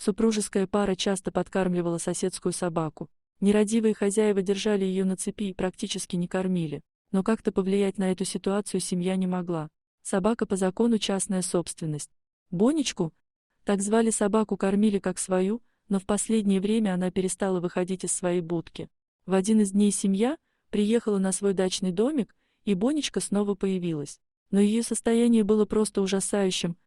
Супружеская пара часто подкармливала соседскую собаку. Нерадивые хозяева держали ее на цепи и практически не кормили. Но как-то повлиять на эту ситуацию семья не могла. Собака по закону частная собственность. Бонечку, так звали собаку, кормили как свою, но в последнее время она перестала выходить из своей будки. В один из дней семья приехала на свой дачный домик, и Бонечка снова появилась. Но ее состояние было просто ужасающим.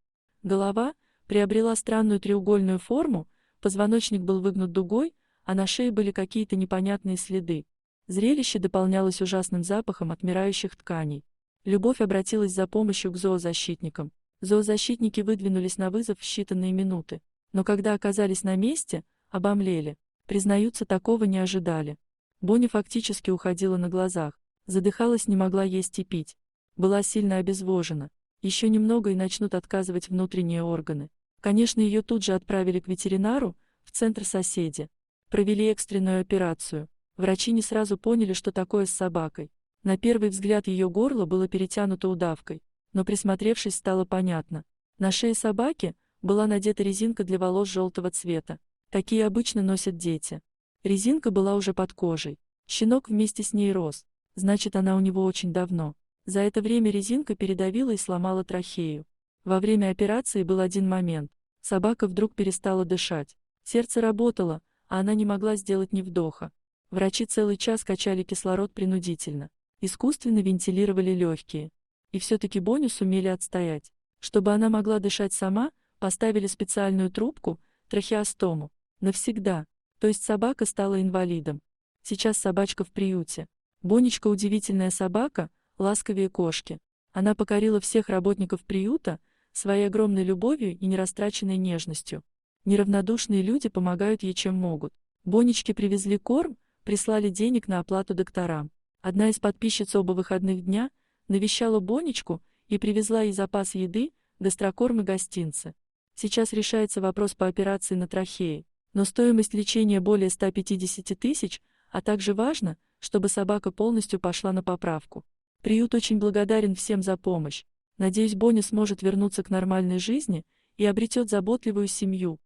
Голова приобрела странную треугольную форму, позвоночник был выгнут дугой, а на шее были какие-то непонятные следы. Зрелище дополнялось ужасным запахом отмирающих тканей. Любовь обратилась за помощью к зоозащитникам. Зоозащитники выдвинулись на вызов в считанные минуты, но когда оказались на месте, обомлели. Признаются, такого не ожидали. Боня фактически уходила на глазах, задыхалась, не могла есть и пить. Была сильно обезвожена. Еще немного и начнут отказывать внутренние органы. Конечно, ее тут же отправили к ветеринару, в центр соседи. Провели экстренную операцию. Врачи не сразу поняли, что такое с собакой. На первый взгляд ее горло было перетянуто удавкой, но присмотревшись, стало понятно. На шее собаки была надета резинка для волос желтого цвета. Такие обычно носят дети. Резинка была уже под кожей. Щенок вместе с ней рос. Значит, она у него очень давно. За это время резинка передавила и сломала трахею. Во время операции был один момент. Собака вдруг перестала дышать. Сердце работало, а она не могла сделать ни вдоха. Врачи целый час качали кислород принудительно. Искусственно вентилировали легкие. И все-таки Боню сумели отстоять. Чтобы она могла дышать сама, поставили специальную трубку, трахеостому. Навсегда. То есть собака стала инвалидом. Сейчас собачка в приюте. Бонечка удивительная собака, ласковее кошки. Она покорила всех работников приюта своей огромной любовью и нерастраченной нежностью. Неравнодушные люди помогают ей чем могут. Бонечке привезли корм, прислали денег на оплату докторам. Одна из подписчиц оба выходных дня навещала Бонечку и привезла ей запас еды, гастрокорм и гостинцы. Сейчас решается вопрос по операции на трахее, но стоимость лечения более 150 тысяч, а также важно, чтобы собака полностью пошла на поправку. Приют очень благодарен всем за помощь. Надеюсь, Боня сможет вернуться к нормальной жизни и обретет заботливую семью.